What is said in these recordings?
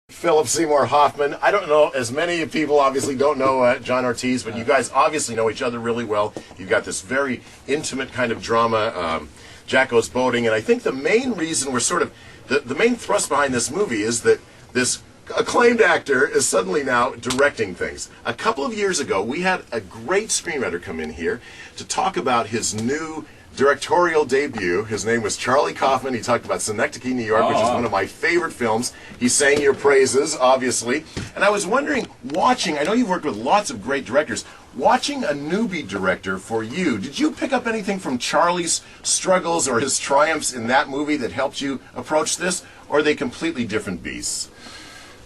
Philip Seymour Hoffman. I don't know, as many people obviously don't know John Ortiz, but you guys obviously know each other really well. You've got this very intimate kind of drama, Jack Goes Boating, and I think the main reason we're sort of, the main thrust behind this movie is that this acclaimed actor is suddenly now directing things. A couple of years ago, we had a great screenwriter come in here to talk about his new directorial debut. His name was Charlie Kaufman. He talked about Synecdoche, New York, which is one of my favorite films. He sang your praises, obviously. And I was wondering, watching, I know you've worked with lots of great directors, watching a newbie director for you, did you pick up anything from Charlie's struggles or his triumphs in that movie that helped you approach this, or are they completely different beasts?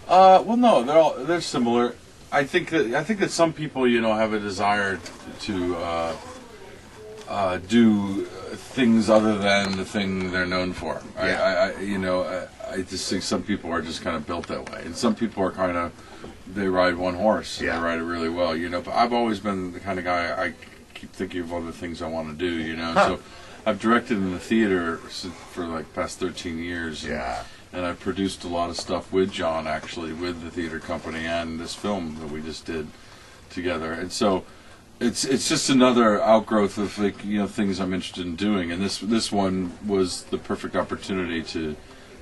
Well, no, they're similar. I think that some people, have a desire to do things other than the thing they're known for. Yeah. I just think some people are just kind of built that way, and some people are they ride one horse. And yeah. They ride it really well. But I've always been the kind of guy, I keep thinking of other things I want to do. So I've directed in the theater for like past 13 years. Yeah. And I produced a lot of stuff with John, actually, with the theater company and this film that we just did together. And so it's just another outgrowth of things I'm interested in doing. And this one was the perfect opportunity to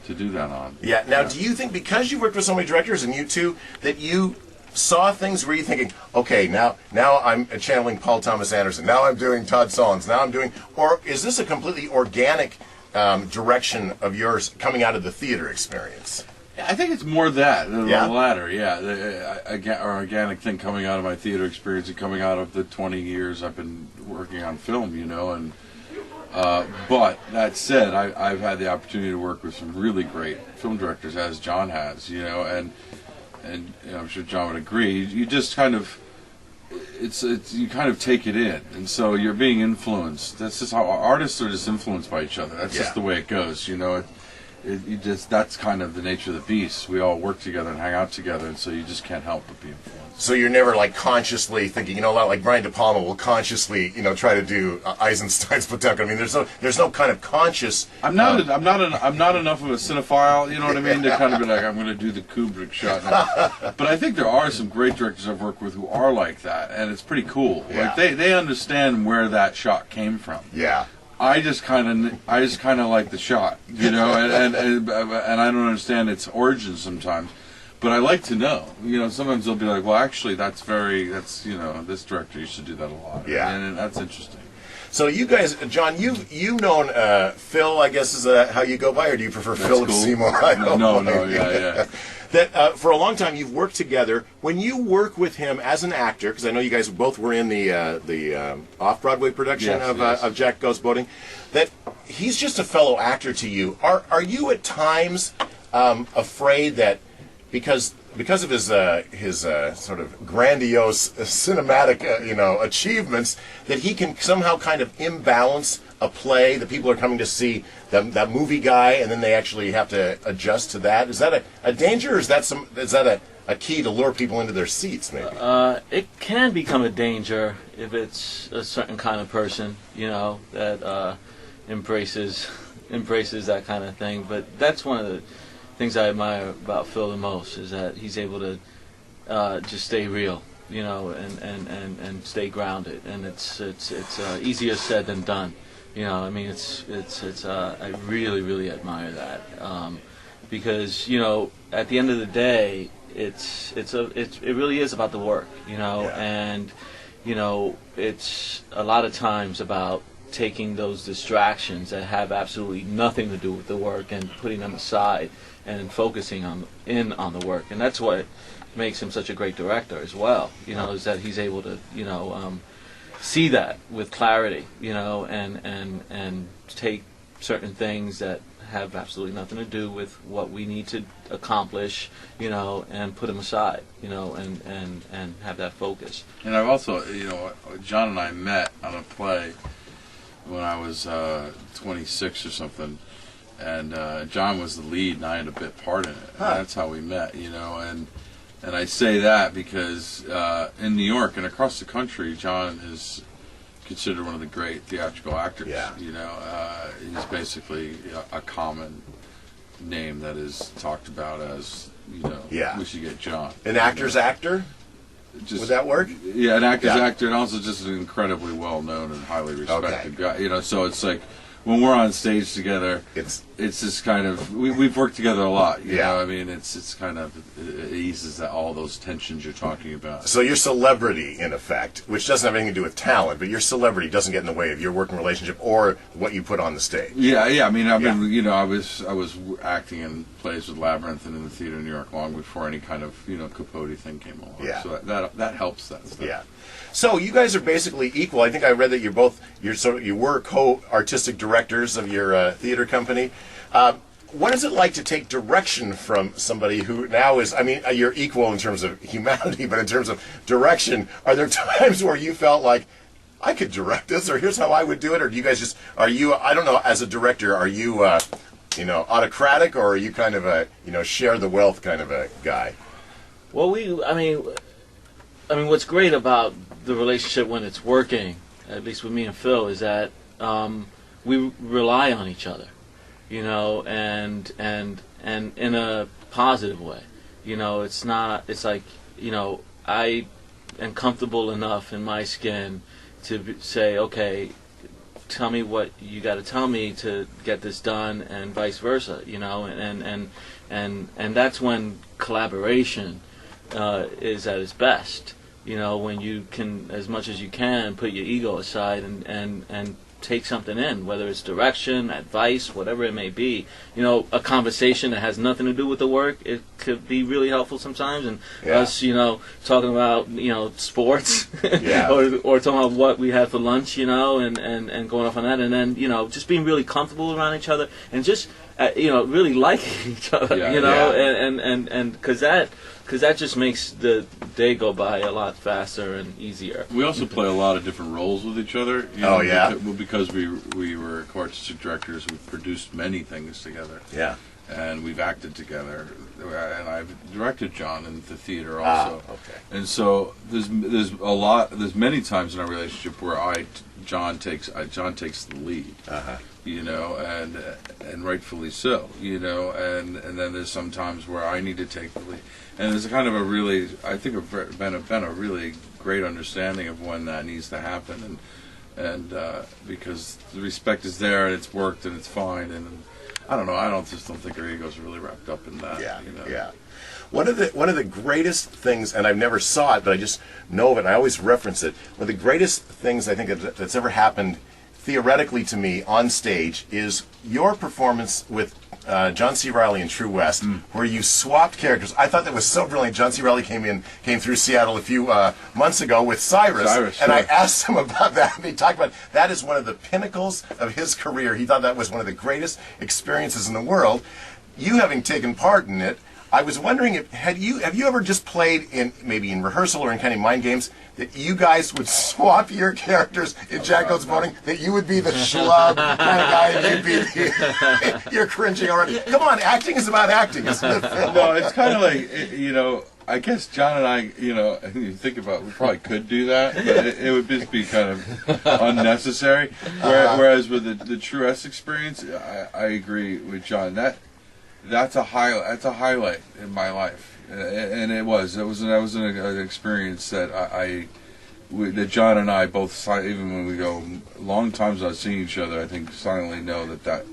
do that on. Yeah. Now, do you think because you worked with so many directors and you two that you saw things where you're thinking, okay, now I'm channeling Paul Thomas Anderson, now I'm doing Todd Solondz, now I'm doing, or is this a completely organic direction of yours coming out of the theater experience? I think it's more that than Yeah? the latter. Yeah, the organic thing coming out of my theater experience and coming out of the 20 years I've been working on film. And but that said, I've had the opportunity to work with some really great film directors, as John has. And I'm sure John would agree. You just kind of you kind of take it in, and so you're being influenced. That's just how artists are just influenced by each other. That's just the way it goes. That's kind of the nature of the beast. We all work together and hang out together, and so you just can't help but be influenced. So you're never like consciously thinking, like Brian De Palma will consciously, try to do Eisenstein's Potemkin. I mean, there's no kind of conscious. I'm not enough of a cinephile, you know what I mean, to kind of be like, I'm going to do the Kubrick shot. But I think there are some great directors I've worked with who are like that, and it's pretty cool. Yeah. Like they understand where that shot came from. Yeah. I just kind of like the shot, and I don't understand its origins sometimes, but I like to know. Sometimes they'll be like, well, actually, that's this director used to do that a lot. Yeah, and that's interesting. So you guys, John, you've known Phil, I guess is how you go by, or do you prefer Philip cool. Seymour? Yeah. That for a long time you've worked together. When you work with him as an actor, because I know you guys both were in the off-Broadway production of Jack Goes Boating, that he's just a fellow actor to you. Are you at times afraid that because of his sort of grandiose cinematic achievements, that he can somehow kind of imbalance a play that people are coming to see, that movie guy, and then they actually have to adjust to that? Is that a danger, or is that a key to lure people into their seats, maybe? It can become a danger if it's a certain kind of person, that embraces that kind of thing. But that's one of the things I admire about Phil the most, is that he's able to just stay real, and stay grounded. And it's easier said than done. I mean, I really, really admire that, because at the end of the day, it really is about the work, and it's a lot of times about taking those distractions that have absolutely nothing to do with the work and putting them aside and focusing on the work. And that's what makes him such a great director as well, is that he's able to see that with clarity, and take certain things that have absolutely nothing to do with what we need to accomplish, and put them aside, and have that focus. And I've also, John and I met on a play when I was 26 or something, and John was the lead, and I had a bit part in it. And that's how we met, And I say that because in New York and across the country, John is considered one of the great theatrical actors. Yeah. He's basically a common name that is talked about as, you know, Yeah. we should get John. An actor's actor? Just, Would that work? Yeah, an actor's Yeah. actor, and also just an incredibly well-known and highly respected Okay. guy. You know, so it's like when we're on stage together, It's just kind of we've worked together a lot. You Yeah. know, I mean, it's kind of it eases all those tensions you're talking about. so your celebrity, in effect, which doesn't have anything to do with talent, but your celebrity doesn't get in the way of your working relationship or what you put on the stage. Yeah, yeah. I mean, I've Yeah. been, you know, I was acting in plays with Labyrinth and in the theater in New York long before any kind of, you know, Capote thing came along. Yeah. So that helps that stuff. Yeah. So you guys are basically equal. I think I read that you were co-artistic directors of your theater company. What is it like to take direction from somebody who now is, I mean, you're equal in terms of humanity, but in terms of direction, are there times where you felt like, I could direct this, or here's how I would do it, or do you guys just, I don't know, as a director, are you, you know, autocratic, or are you kind of a, you know, share the wealth kind of a guy? Well, I mean, what's great about the relationship when it's working, at least with me and Phil, is that we rely on each other, you know, and in a positive way. You know, it's like, you know, I am comfortable enough in my skin to say, okay, tell me what you got to tell me to get this done, and vice versa, you know, and that's when collaboration is at its best. You know, when you can, as much as you can, put your ego aside and take something in, whether it's direction, advice, whatever it may be. You know, a conversation that has nothing to do with the work, it could be really helpful sometimes. And us, you know, talking about, you know, sports, or talking about what we had for lunch, you know, and going off on that, and then, you know, just being really comfortable around each other, and just you know, really liking each other, you know, and because that just makes the day go by a lot faster and easier. We also play a lot of different roles with each other. You know, because we were artistic directors, we've produced many things together. Yeah. And we've acted together, and I've directed John in the theater also. Okay. And so there's many times in our relationship where John takes the lead. You know, and rightfully so. You know, and then there's some times where I need to take the lead. And there's kind of a really, I think, been a really great understanding of when that needs to happen, and because the respect is there and it's worked and it's fine, and I don't know, I don't think our egos are really wrapped up in that. Yeah, you know? yeah. One of the greatest things, and I've never saw it, but I just know of it, and I always reference it. One of the greatest things I think that's ever happened theoretically to me on stage is your performance with John C. Reilly in True West, where you swapped characters. I thought that was so brilliant. John C. Reilly came through Seattle a few months ago with Cyrus, and I asked him about that, and he talked about that is one of the pinnacles of his career. He thought that was one of the greatest experiences in the world. You having taken part in it, I was wondering have you ever just played in maybe in rehearsal or in kind of mind games that you guys would swap your characters in Jack Goes Boating, that you would be the schlub kind of guy and you'd be the, you're cringing already. Come on, acting is about acting, isn't it, Phil? No, it's kind of like, you know, I guess John and I, you know, you think about it, we probably could do that, but it would just be kind of unnecessary. Whereas with the True West experience, I agree with John. That's a highlight in my life, and that was an experience that that John and I both, even when we go long times without seeing each other, I think silently know that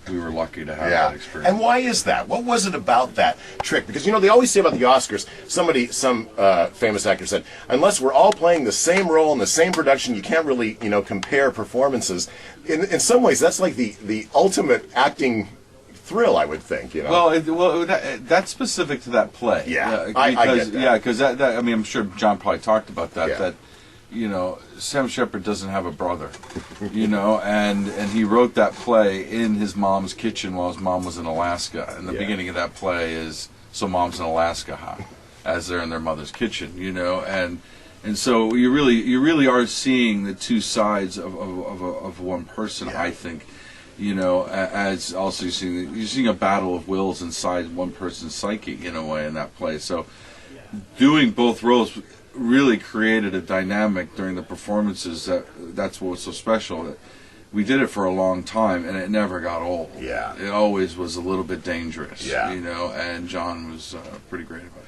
we were lucky to have that experience. And why is that? What was it about that trick? Because, you know, they always say about the Oscars, some famous actor said, unless we're all playing the same role in the same production, you can't really, you know, compare performances. In some ways, that's like the ultimate acting thrill, I would think, you know. Well, that's specific to that play. Yeah, I get that. Yeah, because that I mean, I'm sure John probably talked about that. Yeah. That, you know, Sam Shepard doesn't have a brother, you know, and he wrote that play in his mom's kitchen while his mom was in Alaska. And the beginning of that play is "So Mom's in Alaska, huh?" as they're in their mother's kitchen, you know, and so you really are seeing the two sides of one person, I think. You know, as also you're seeing a battle of wills inside one person's psyche in a way in that play. So doing both roles really created a dynamic during the performances that's what was so special. we did it for a long time, and it never got old. Yeah. It always was a little bit dangerous. Yeah. You know, and John was pretty great about it.